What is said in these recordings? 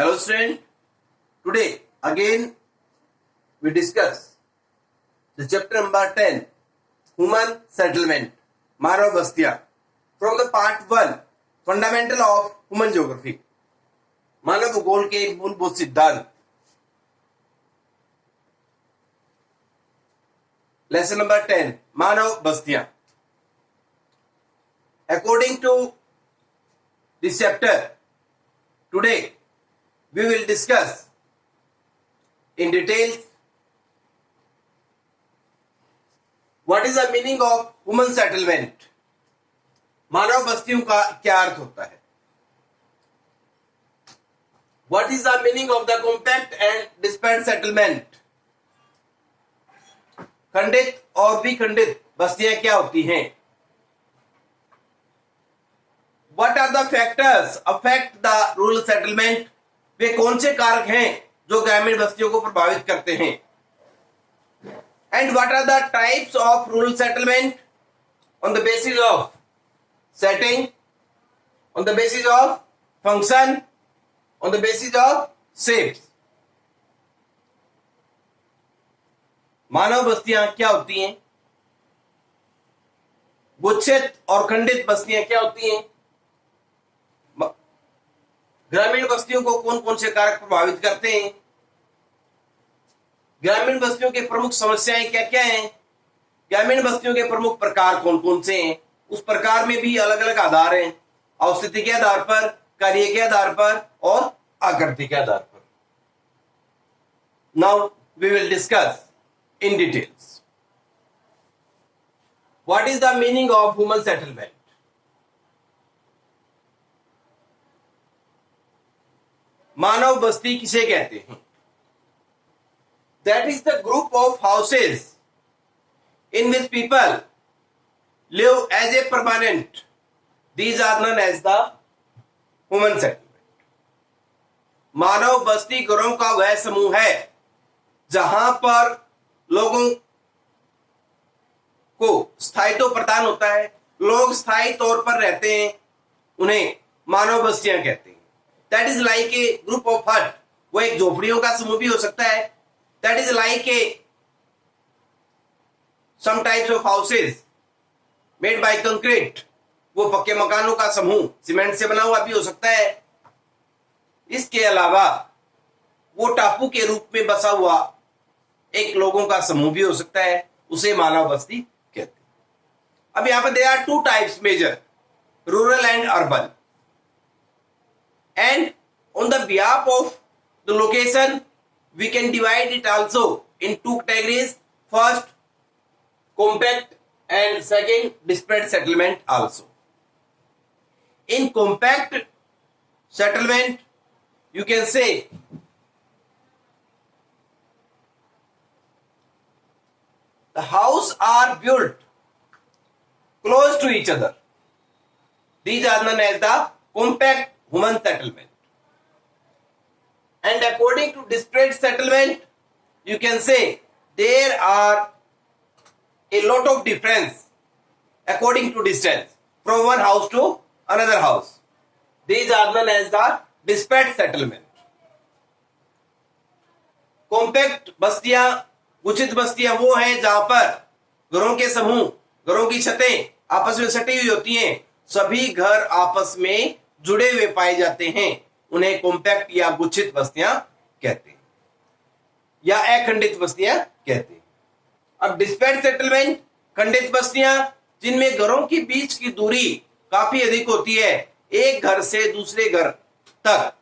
Hello student, today again we discuss the chapter number 10, Human Settlement, Manav Bastiyan, from the part 1, Fundamental of Human Geography, मानव भूगोल के मूलभूत सिद्धांत. Lesson number 10, Manav Bastiyan. According to this chapter, today we will discuss in detail what is the meaning of human settlement. मानव बस्तियों का क्या अर्थ होता है? What is the meaning of the compact and dispersed settlement? खंडित और विखंडित बस्तियां क्या होती हैं? What are the factors affect the rural settlement? वे कौन से कारक हैं जो ग्रामीण बस्तियों को प्रभावित करते हैं? And what are the types of rural settlement? On the basis of setting, on the basis of function, on the basis of shapes. मानव बस्तियां क्या होती हैं? गुच्छित और खंडित बस्तियां क्या होती हैं? ग्रामीण बस्तियों को कौन कौन से कारक प्रभावित करते हैं? ग्रामीण बस्तियों के प्रमुख समस्याएं क्या क्या हैं? ग्रामीण बस्तियों के प्रमुख प्रकार कौन कौन से हैं? उस प्रकार में भी अलग अलग आधार हैं, औस्थिति के आधार पर, कार्य के आधार पर और आकृति के आधार पर. Now we will discuss in details. What is the meaning of human settlement? मानव बस्ती किसे कहते हैं? That is the group of houses in which people live as a permanent. These are known as the human settlement. मानव बस्ती घरों का वह समूह है जहां पर लोगों को स्थायित्व प्रदान होता है, लोग स्थायी तौर पर रहते हैं, उन्हें मानव बस्तियां कहते हैं. That is like A group of हट. वो एक झोपड़ियों का समूह भी हो सकता है. That is like a some types of houses made by concrete. वो पक्के मकानों का समूह सीमेंट से बना हुआ भी हो सकता है. इसके अलावा वो टापू के रूप में बसा हुआ एक लोगों का समूह भी हो सकता है, उसे मानव बस्ती कहते हैं. अब यहां पर there are two types major, rural and urban. And on the behalf of the location we can divide it also in two categories. First compact and second dispersed settlement also. In compact settlement you can say the house are built close to each other. These are known as the compact human settlement. And according to dispersed settlement, you can say there are a lot of difference according to distance from one house to another house. These are known as the dispersed settlement. Compact बस्तियां, उचित बस्तियां वो हैं जहां पर घरों के समूह, घरों की छतें आपस में सटी हुई होती हैं, सभी घर आपस में जुड़े हुए पाए जाते हैं. उन्हें कॉम्पैक्ट या गुच्छित बस्तियां कहते हैं या अखंडित बस्तियां कहते हैं. अब डिस्पेर्स्ड सेटलमेंट, खंडित बस्तियां जिनमें घरों के बीच की दूरी काफी अधिक होती है, एक घर से दूसरे घर तक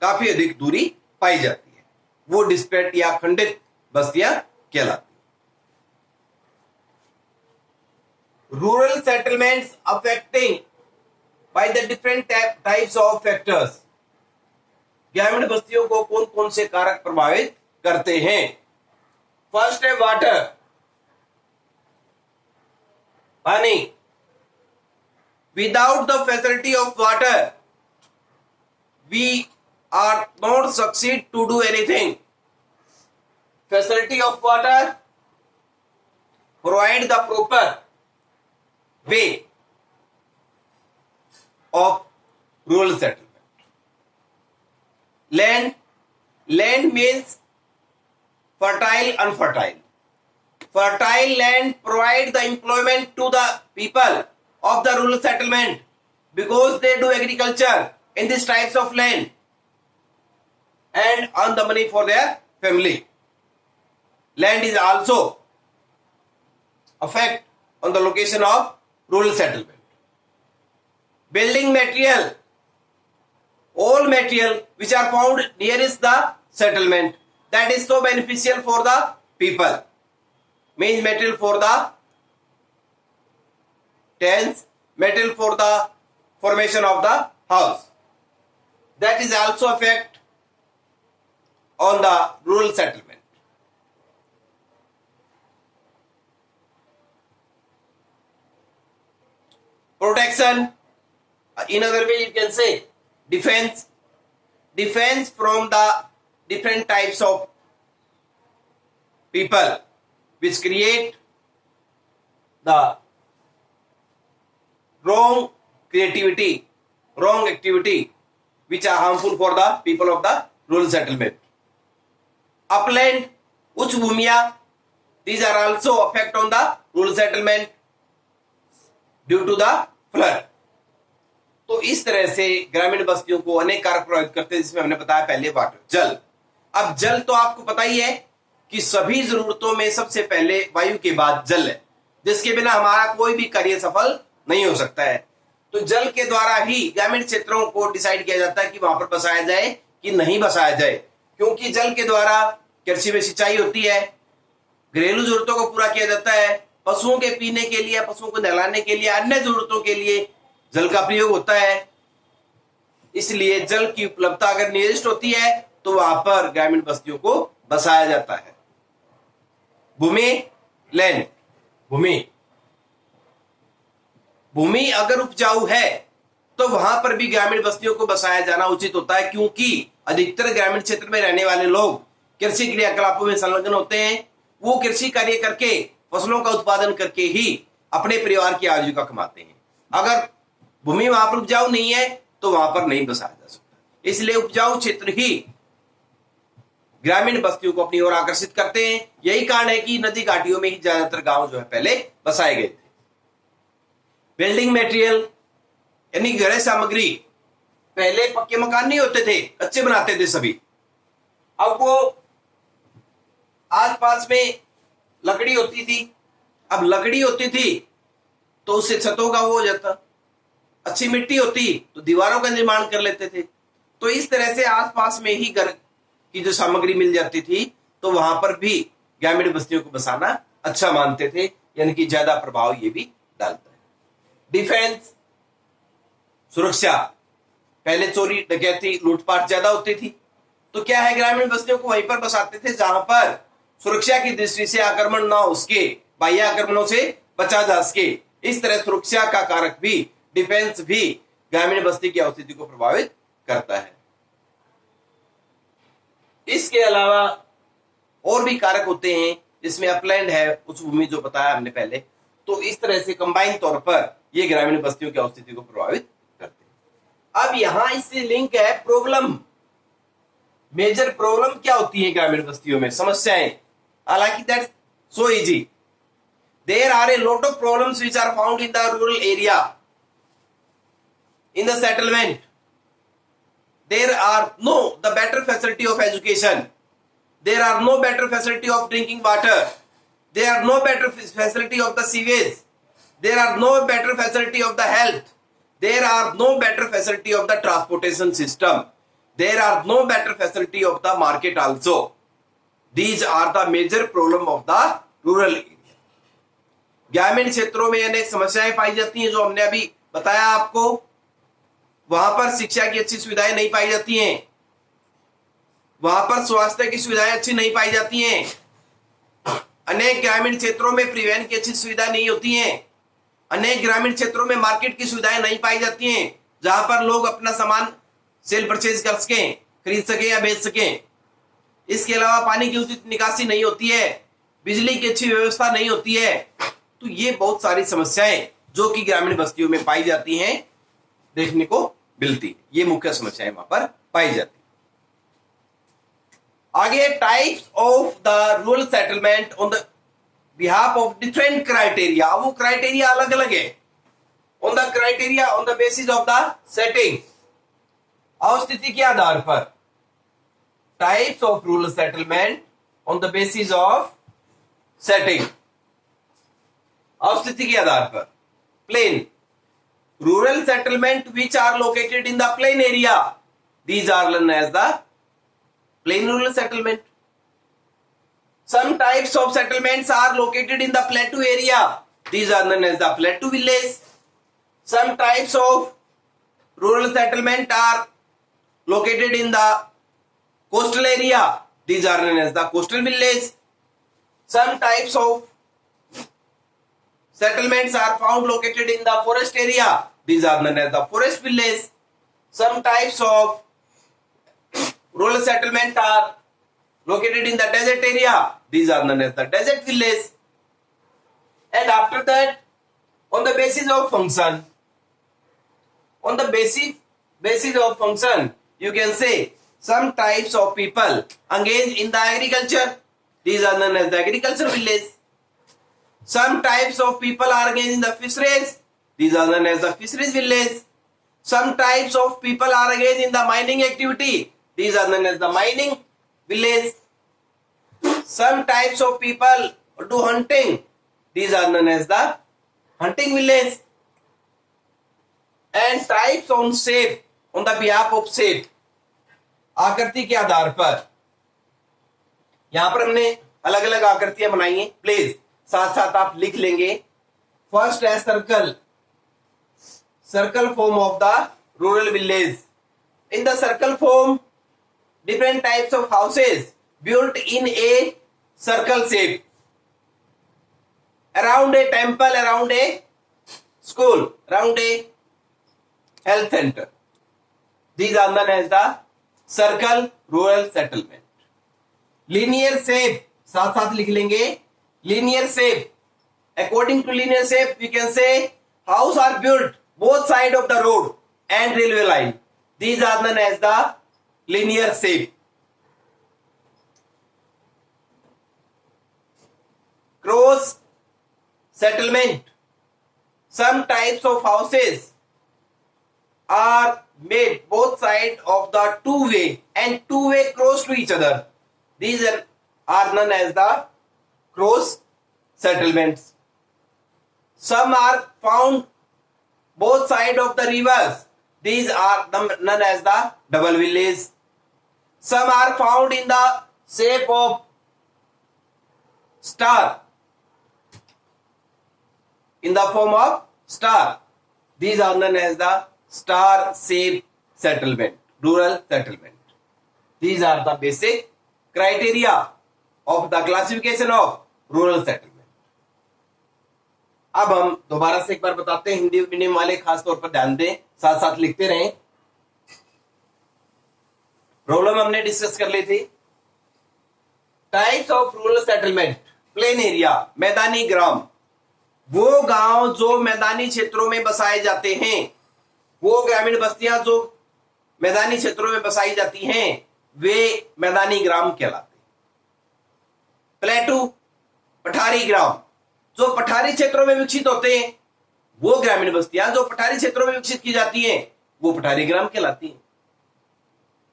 काफी अधिक दूरी पाई जाती है, वो डिस्पेर्स्ड या खंडित बस्तियां कहलाती हैं. Rural settlements affecting by the different types of factors. ग्रामीण बस्तियों को कौन कौन से कारक प्रभावित करते हैं? फर्स्ट है वाटर, पानी. Without the facility of water we are not succeed to do anything. Facility of water provide the proper way of rural settlement. Land means fertile, unfertile. Fertile land provide the employment to the people of the rural settlement because they do agriculture in these types of land and earn the money for their family. Land is also effect on the location of rural settlement. Building material, all material which are found nearest the settlement, that is so beneficial for the people, means material for the tents, material for the formation of the house, that is also effect on the rural settlement. Protection, in other way you can say defense from the different types of people which create the wrong activity which are harmful for the people of the rural settlement. Upland, uch bhumiya, these are also effect on the rural settlement due to the flood. तो इस तरह से ग्रामीण बस्तियों को अनेक कारक प्रभावित करते हैं, जिसमें हमने बताया पहले वाटर, जल। अब जल तो आपको पता ही है कि सभी जरूरतों में सबसे पहले वायु के बाद जल है, जिसके बिना हमारा कोई भी कार्य सफल नहीं हो सकता है। तो जल के द्वारा ही ग्रामीण क्षेत्रों को डिसाइड किया जाता है कि वहां पर बसाया जाए कि नहीं बसाया जाए, क्योंकि जल के द्वारा कृषि में सिंचाई होती है, घरेलू जरूरतों को पूरा किया जाता है, पशुओं के पीने के लिए, पशुओं को नहलाने के लिए, अन्य जरूरतों के लिए जल का प्रयोग होता है। इसलिए जल की उपलब्धता अगर निर्दिष्ट होती है तो वहां पर ग्रामीण बस्तियों को बसाया जाता है। भूमि, लैंड, भूमि अगर उपजाऊ है तो वहां पर भी ग्रामीण बस्तियों को बसाया जाना उचित होता है, क्योंकि अधिकतर ग्रामीण क्षेत्र में रहने वाले लोग कृषि क्रियाकलापों में संलग्न होते हैं। वो कृषि कार्य करके, फसलों का उत्पादन करके ही अपने परिवार की आजीविका कमाते हैं। अगर भूमि वहां पर उपजाऊ नहीं है तो वहां पर नहीं बसाया जा सकता। इसलिए उपजाऊ क्षेत्र ही ग्रामीण बस्तियों को अपनी ओर आकर्षित करते हैं। यही कारण है कि नदी घाटियों में ही ज्यादातर गांव जो है पहले बसाए गए थे। बिल्डिंग मटेरियल यानी गृह सामग्री, पहले पक्के मकान नहीं होते थे, कच्चे बनाते थे सभी। अब वो आसपास में लकड़ी होती थी, अब लकड़ी होती थी तो उससे छतों का वो हो जाता, अच्छी मिट्टी होती तो दीवारों का निर्माण कर लेते थे। तो इस तरह से आसपास में ही घर की जो सामग्री मिल जाती थी तो वहां पर भी ग्रामीण बस्तियों को बसाना अच्छा मानते थे, यानी कि ज्यादा प्रभाव ये भी डालता है। डिफेंस, सुरक्षा, पहले चोरी डकैती लूटपाट ज्यादा होती थी, तो क्या है ग्रामीण बस्तियों को वहीं पर बसाते थे जहां पर सुरक्षा की दृष्टि से आक्रमण ना हो सके, बाह्य आक्रमणों से बचा जा सके। इस तरह सुरक्षा का कारक भी, डिफेंस भी ग्रामीण बस्ती की स्थिति को प्रभावित करता है। इसके अलावा और भी कारक होते हैं, जिसमें अपलैंड है, उच्च भूमि जो बताया हमने पहले। तो इस तरह से कंबाइन तौर पर ये ग्रामीण बस्तियों की स्थिति को प्रभावित करते हैं। अब यहां इससे लिंक है प्रॉब्लम। मेजर प्रॉब्लम क्या होती है ग्रामीण बस्तियों में, समस्याएं। हालांकि that's so easy. There are a lot of problems which are found in the rural area, in the settlement. There are no the better facility of education, there are no better facility of drinking water, there are no better facility of the sewage, there are no better facility of the health, there are no better facility of the transportation system, there are no better facility of the market also. These are the major problem of the rural area. ग्रामीण क्षेत्रों में अनेक समस्याएं पाई जाती हैं, जो हमने अभी बताया आपको। वहां पर शिक्षा की अच्छी सुविधाएं नहीं पाई जाती हैं, वहां पर स्वास्थ्य की सुविधाएं अच्छी नहीं पाई जाती हैं। अनेक ग्रामीण क्षेत्रों में परिवहन की अच्छी सुविधा नहीं होती हैं। अनेक ग्रामीण क्षेत्रों में मार्केट की सुविधाएं नहीं पाई जाती हैं, जहां पर लोग अपना सामान सेल परचेज कर सकें, खरीद सकें या बेच सकें। इसके अलावा पानी की उचित निकासी नहीं होती है, बिजली की अच्छी व्यवस्था नहीं होती है। तो ये बहुत सारी समस्याएं जो कि ग्रामीण बस्तियों में पाई जाती हैं, देखने को मिलती है। ये मुख्य समस्याएं वहां पर पाई जाती है। आगे types of the rural settlement on the behalf of different criteria, वो क्राइटेरिया अलग अलग है। On the criteria on the basis of the setting, अवस्थिति के आधार पर। Types of rural settlement on the basis of setting, अवस्थिति के आधार पर। Plain rural settlement which are located in the plain area, these are known as the plain rural settlement. Some types of settlements are located in the plateau area, these are known as the plateau village. Some types of rural settlement are located in the coastal area, these are known as the coastal village. Some types of settlements are found located in the forest area, these are known as the forest village. Some types of rural settlement are located in the desert area, these are known as the desert village. And after that, on the basis of function, on the basis of function, you can say some types of people engage in the agriculture, these are known as the agriculture village. Some types of people are engaged in the fisheries, these are known as the fisheries village. Some types of people are engaged in the mining activity, these are known as the mining village. Some types of people do hunting, these are known as the hunting village. And types on shape, on the behalf of shape, आकृति के आधार पर। यहां पर हमने अलग अलग आकृतियां बनाई हैं। प्लीज साथ साथ आप लिख लेंगे। फर्स्ट है circle, circle form of the rural village. In the circle form, different types of houses built in a circle shape around a temple, around a school, around a health center. These are known as the circle rural settlement. Linear shape, साथ साथ लिख लेंगे। Linear shape, according to linear shape, we can say house are built both side of the road and railway line. These are known as the linear shape. Cross settlement, some types of houses are made both sides of the two-way and two-way close to each other. These are known as the cross settlements. Some are found both sides of the rivers, these are known as the double village. Some are found in the shape of star, in the form of star, these are known as the star shaped settlement, rural settlement. These are the basic criteria of the classification of rural settlement. अब हम दोबारा से एक बार बताते हैं, Hindi medium वाले खास तौर पर ध्यान दें, साथ साथ लिखते रहें। प्रॉब्लम हमने डिस्कस कर ली थी। Types of rural settlement, plain area, मैदानी ग्राम, वो गांव जो मैदानी क्षेत्रों में बसाए जाते हैं, वो ग्रामीण बस्तियां जो मैदानी क्षेत्रों में बसाई जाती हैं, वे मैदानी ग्राम कहलाते हैं। प्लेटू, पठारी ग्राम, जो पठारी क्षेत्रों में विकसित होते हैं, वो ग्रामीण बस्तियां जो पठारी क्षेत्रों में विकसित की जाती हैं, वो पठारी ग्राम कहलाती हैं।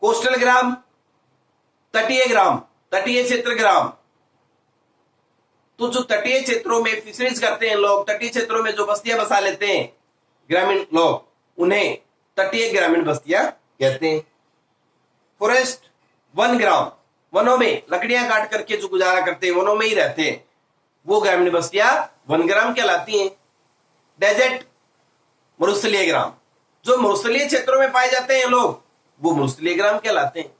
कोस्टल ग्राम, तटीय ग्राम, तटीय क्षेत्र ग्राम, तो जो तटीय क्षेत्रों में फिशरीज करते हैं लोग, तटीय क्षेत्रों में जो बस्तियां बसा लेते हैं ग्रामीण लोग, उन्हें तटीय ग्रामीण बस्तियां कहते हैं। फॉरेस्ट, वन ग्राम, वनों में लकड़ियां काट करके जो गुजारा करते हैं, वनों में ही रहते हैं, वो ग्रामीण बस्तियां वनग्राम कहलाती हैं। डेजर्ट, मरुस्थलीय ग्राम, जो मरुस्थलीय क्षेत्रों में पाए जाते हैं लोग, वो मरुस्थलीय ग्राम कहलाते हैं।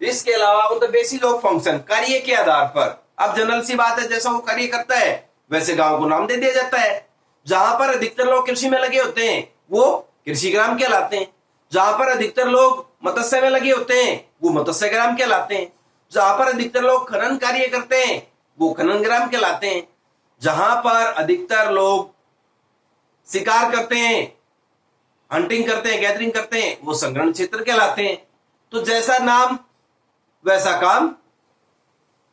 इसके अलावा on the basis of function, कार्य के आधार पर, अब जनरल सी बात है, जैसा वो कार्य करता है वैसे गांव को नाम दे दिया जाता है। जहां पर अधिकतर लोग कृषि में लगे होते हैं, वो कृषि ग्राम कहलाते हैं। जहां पर अधिकतर लोग मत्स्य में लगे होते हैं, वो मत्स्य ग्राम कहलाते हैं। जहां पर अधिकतर लोग खनन कार्य करते हैं, वो खनन ग्राम कहलाते हैं। जहां पर अधिकतर लोग शिकार करते हैं, हंटिंग करते हैं, गैदरिंग करते हैं, वो संग्रहण क्षेत्र कहलाते हैं। तो जैसा नाम वैसा काम,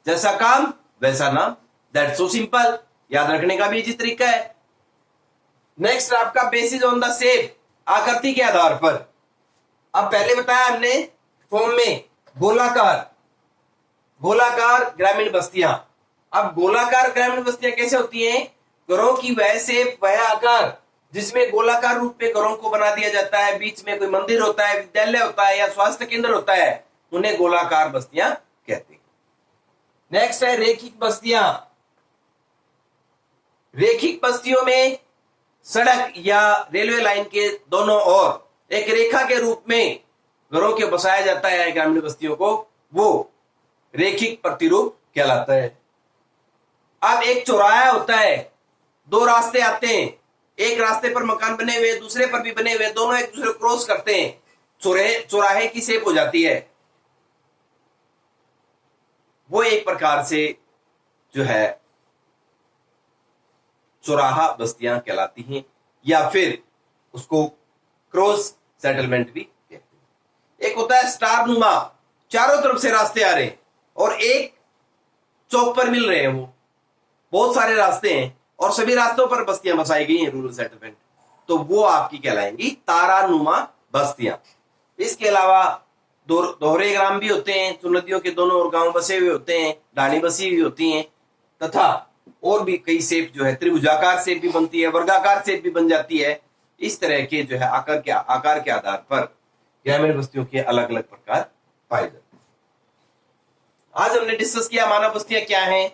जैसा काम वैसा नाम। दैट्स सो सिंपल, याद रखने का भी इसी तरीका है। नेक्स्ट आपका बेसिस ऑन द शेप, आकृति के आधार पर। अब पहले बताया हमने फॉर्म में गोलाकार, गोलाकार ग्रामीण बस्तियां। अब गोलाकार ग्रामीण बस्तियां कैसे होती हैं? घरों की वह शेप, वह आकार जिसमें गोलाकार रूप में घरों को बना दिया जाता है, बीच में कोई मंदिर होता है, विद्यालय होता है या स्वास्थ्य केंद्र होता है, उन्हें गोलाकार बस्तियां कहते हैं। नेक्स्ट है रेखिक बस्तियां। रेखिक बस्तियों में सड़क या रेलवे लाइन के दोनों ओर एक रेखा के रूप में घरों के बसाया जाता है ग्रामीण बस्तियों को, वो रेखिक प्रतिरूप कहलाता है। अब एक चौराहा होता है, दो रास्ते आते हैं, एक रास्ते पर मकान बने हुए, दूसरे पर भी बने हुए, दोनों एक दूसरे को क्रॉस करते हैं, चौराहे की शेप हो जाती है। वो एक प्रकार से जो है चौराहा बस्तियां कहलाती हैं, या फिर उसको क्रॉस सेटलमेंट भी कहते हैं। एक होता है स्टार नुमा, चारों तरफ से रास्ते आ रहे हैं और एक चौक पर मिल रहे हैं, वो बहुत सारे रास्ते हैं और सभी रास्तों पर बस्तियां बसाई गई हैं, रूरल सेटलमेंट, तो वो आपकी कहलाएंगी तारानुमा बस्तियां। इसके अलावा दोहरे ग्राम भी होते हैं, तो नदियों के दोनों ओर गांव बसे हुए होते हैं, ढाणी बसी हुई होती हैं, तथा और भी कई शेप जो है, त्रिभुजाकार शेप भी बनती है, वर्गाकार शेप भी बन जाती है। इस तरह के जो है आकार के आधार पर ग्रामीण बस्तियों के अलग अलग प्रकार पाए जाते हैं। आज हमने डिस्कस किया मानव बस्तियां क्या हैं,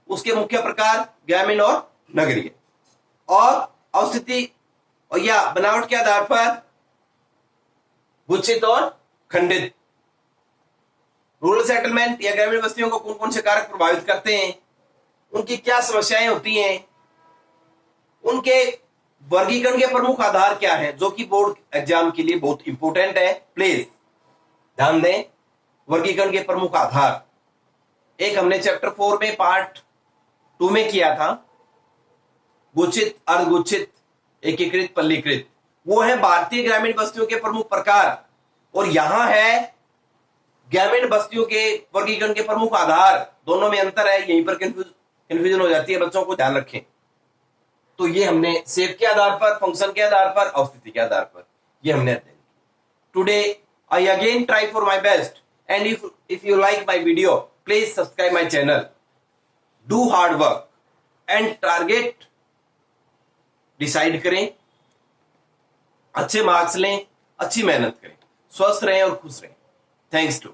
उसके मुख्य प्रकार ग्रामीण और नगरीय, और अवस्थिति और या बनावट के आधार पर गुच्छित और खंडित। रूरल सेटलमेंट या ग्रामीण बस्तियों को कौन कौन से कारक प्रभावित करते हैं, उनकी क्या समस्याएं होती हैं, उनके वर्गीकरण के प्रमुख आधार क्या हैं, जो कि बोर्ड एग्जाम के लिए बहुत इंपॉर्टेंट है। प्लीज ध्यान दें, वर्गीकरण के प्रमुख आधार एक हमने चैप्टर 4 में पार्ट 2 में किया था, गुच्छित, अर्धगुच्छित, एकीकृत, पल्लीकृत, वो है भारतीय ग्रामीण बस्तियों के प्रमुख प्रकार, और यहां है ग्रामीण बस्तियों के वर्गीकरण के प्रमुख आधार। दोनों में अंतर है, यहीं पर कंफ्यूजन हो जाती है, बच्चों को ध्यान रखें। तो ये हमने शेप के आधार पर, फंक्शन के आधार पर, अवस्थिति के आधार पर ये हमने अध्ययन किया। Today I again try for my best, and if you like my video please subscribe my channel, do hard work and target decide करें, अच्छे मार्क्स लें, अच्छी मेहनत करें, स्वस्थ रहें और खुश रहें। Thanks to